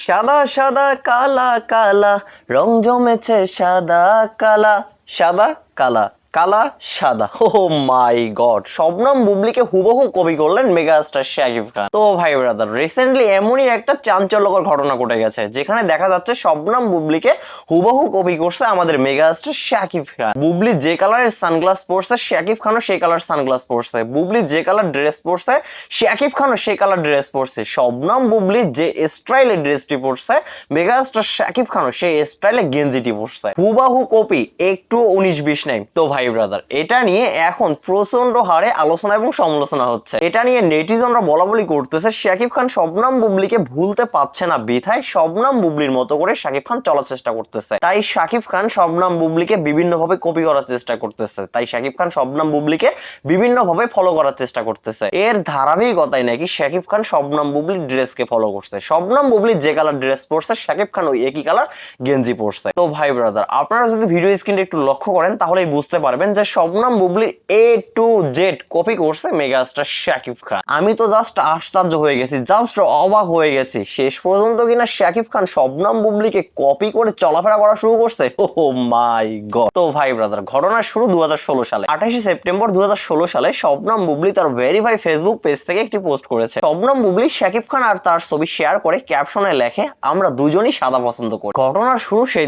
সাদা সাদা কালা কালা রং জমেছে সাদা কালা সাদা কালা কালা সাদা। ও মাই গড, শবনম বুবলিকে হুবহু কপি করলেন মেগাস্টার শাকিব খান। তো ভাই ব্রাদার, রিসেন্টলি এমনই একটা চাঞ্চল্যকর ঘটনা ঘটে গেছে যেখানে দেখা যাচ্ছে শবনম বুবলিকে হুবহু কপি করছে আমাদের মেগাস্টার শাকিব খান। বুবলি যে কালারের সানগ্লাস পরছে শাকিব খানও সেই কালার সানগ্লাস পরছে। বুবলি যে কালার ড্রেস পরছে শাকিব খানও সেই কালার ড্রেস পরছে। শবনম বুবলি যে স্টাইলের ড্রেসটি পরছে মেগাস্টার শাকিব খানও সেই স্টাইলে গেঞ্জিটি পরছে। হুবহু কপি, একটু 19-20 নাই। তো ভাই ব্রাদার, এটা নিয়ে এখন প্রচন্ড হারে আলোচনা এবং সমালোচনা হচ্ছে। এটা নিয়ে নেটিজনরা বলাবলি করতেছে শাকিব খান শবনম বুবলিকে ভুলতে পারছে না বিধায় শবনম বুবলির মতো করে শাকিব খান চলার চেষ্টা করতেছে। তাই শাকিব খান শবনম বুবলিকে বিভিন্নভাবে কপি করার চেষ্টা করতেছে। তাই শাকিব খান শবনম বুবলিকে বিভিন্নভাবে ফলো করার চেষ্টা করতেছে। এর ধারাবাহিকতায় নাকি শাকিব খান শবনম বুবলির ড্রেসকে ফলো করছে। শবনম বুবলি যে কালার ড্রেস পরছে শাকিব খান ওই একই কালার গেঞ্জি পরছে। তো ভাই ব্রাদার, আপনারা যদি ভিডিও স্ক্রিনটা একটু লক্ষ্য করেন তাহলেই বুঝতে পারবেন যে শবনম বুবলির A to Z কপি করছে মেগাস্টার শাকিব খান। আমি তো জাস্ট আশ্চর্য হয়ে গেছি, জাস্ট অবাক হয়ে গেছি। শেষ পর্যন্ত কিনা শাকিব খান শবনম বুবলিকে কপি করে চলাফেরা করা শুরু করছে। ও মাই গড। তো ভাই ব্রাদার, ঘটনার শুরু 2016 সালে 28 সেপ্টেম্বর 2016 সালে শবনম বুবলি তার ভেরিফাই ফেসবুক পেজ থেকে একটি পোস্ট করেছে। শবনম বুবলি শাকিব খান আর তার ছবি শেয়ার করে ক্যাপশনে লেখে, আমরা দুজনই সাদা পছন্দ করি। ঘটনার শুরু সেই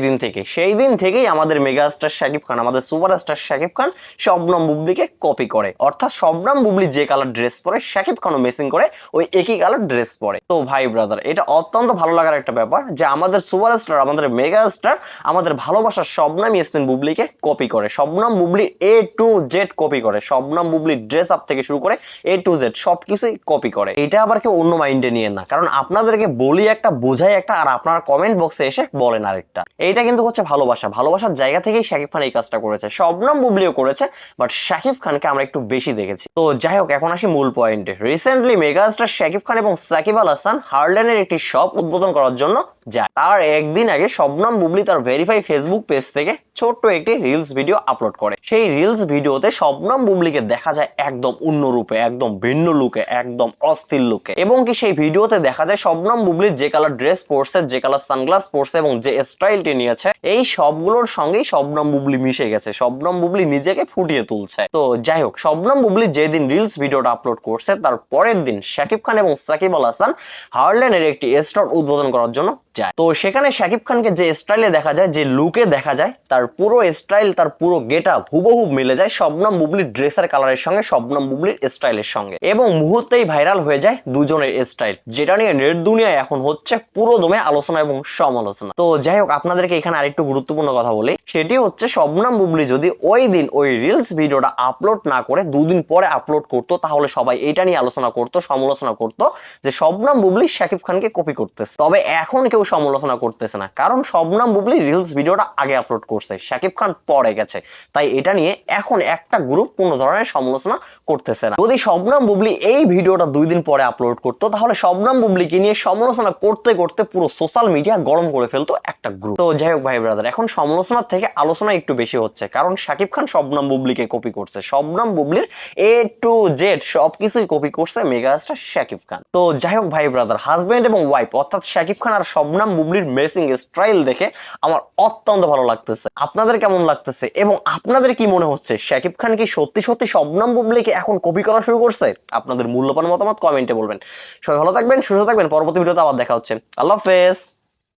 দিন থেকেই আমাদের মেগাস্টার শাকিব খান, আমাদের সুপারস্টার শাকিব খান শবনম বুবলিকে কপি করে। অর্থাৎ শবনম বুবলি যে কালার ড্রেস পরে শাকিব খানও মেসিং করে ওই একই কালার ড্রেস পরে। তো ভাই ব্রাদার, এটা অত্যন্ত ভালো লাগার একটা ব্যাপার যে আমাদের সুপারস্টার, আমাদের মেগাস্টার, আমাদের ভালোবাসার শবনম ইয়াসমিন বুবলিকে কপি করে। Shabnam Bubly A to Z copy করে। শবনম বুবলির ড্রেস আপ থেকে শুরু করে A to Z সবকিছুই কপি করে। এটা আবার কেউ অন্য মাইন্ডে নিয়ে না, কারণ আপনাদেরকে বলি একটা, বোঝাই একটা, আর আপনারা কমেন্ট বক্সে এসে বলেন আরেকটা। এইটা কিন্তু হচ্ছে ভালোবাসা। ভালোবাসার জায়গা থেকেই শাকিব খান এই কাজটা করেছে, শবনম বুবলিও করেছে, বাট শাকিব খানকে আমরা একটু বেশি দেখেছি। তো যাই হোক, এখন আসি মূল পয়েন্টে। রিসেন্টলি মেগাস্টার শাকিব খান এবং সাকিব আল হাসান হার্লেনের একটি শপ উদ্বোধন করার জন্য যায়। তার একদিন আগে শবনম বুবলি তার ভেরিফাই ফেসবুক পেজ থেকে ছোট্ট একটি রিলস ভিডিও আপলোড করে। সেই রিলস ভিডিওতে শবনম বুবলিকে দেখা যায় একদম অন্য রূপে, একদম ভিন্ন লুকে, একদম অস্থির লুকে। এবং কি সেই ভিডিওতে দেখা যায় শবনম বুবলির যে কালার ড্রেস পরছে, যে কালার সানগ্লাস পরছে এবং যে স্টাইলটি নিয়েছে, এই সবগুলোর সঙ্গেই শবনম বুবলি মিশে গেছে। শবনম বুবলি নিজেকে ফুটিয়ে তুলছে। তো যাই হোক, শবনম বুবলি যেদিন রিলস ভিডিওটা আপলোড করছে তার পরের দিন শাকিব খান এবং সাকিব আল হাসান হার্লেনের একটি স্টোর উদ্বোধন করার জন্য যায়। তো সেখানে শাকিব খানকে যে স্টাইলে দেখা যায়, যে লুকে দেখা যায়, তার পুরো স্টাইল, তার পুরো গেটআপ হুবহু মিলে যায় শবনম বুবলির ড্রেসের কালারের সঙ্গে, শবনম বুবলির স্টাইলের সঙ্গে, এবং মুহূর্তেই ভাইরাল হয়ে যায় দুজনের স্টাইল, যেটা নিয়ে নেট দুনিয়ায় এখন হচ্ছে পুরো দমে আলোচনা এবং সমালোচনা। তো যাই হোক, আপনাদেরকে এখানে আরেকটু গুরুত্বপূর্ণ কথা বলি, সেটি হচ্ছে শবনম বুবলি যদি ওই দিন ওই রিলস ভিডিওটা আপলোড না করে দুদিন পরে আপলোড করতো, তাহলে সবাই এটা নিয়ে আলোচনা করতো, সমালোচনা করতো যে শবনম বুবলি শাকিব খানকে কপি করতেছে। তবে এখন কেউ সমালোচনা করতেছে না, কারণ শবনম বুবলি রিলস ভিডিওটা আগে আপলোড করছে, শাকিব খান পরে গেছে। তাই এটা নিয়ে এখন একটা গ্রুপ কোনো ধরনের সমালোচনা করতেছে না। যদি শবনম বুবলি এই ভিডিওটা 2 দিন পরে আপলোড করতো, তাহলে শবনম বুবলিকে নিয়ে সমালোচনা করতে করতে পুরো সোশ্যাল মিডিয়া গরম করে ফেলতো একটা গ্রুপ। তো যাই হোক ভাই ব্রাদার, এখন সমালোচনার থেকে আলোচনা একটু বেশি হচ্ছে, কারণ শাকিব খান শবনম বুবলিকে কপি করছে। শবনম বুবলির A to Z সবকিছুই কপি করছে মেগাস্টার শাকিব খান। তো যাই হোক ভাই ব্রাদার, হাজবেন্ড এবং ওয়াইফ অর্থাৎ শাকিব খান আর শবনম বুবলির মেসিং স্টাইল দেখে আমার অত্যন্ত ভালো লাগতেছে। আপনাদের কেমন লাগতেছে এবং আপনাদের কি মনে হচ্ছে শাকিব খান কি সত্যি সত্যি শবনম বুবলিকে এখন কপি করা শুরু করছে? আপনাদের মূল্যবান মতামত কমেন্টে বলবেন। সবাই ভালো থাকবেন, সুস্থ থাকবেন। পরবর্তী ভিডিওতে আবার দেখা হচ্ছে। আল্লাহ হাফেজ।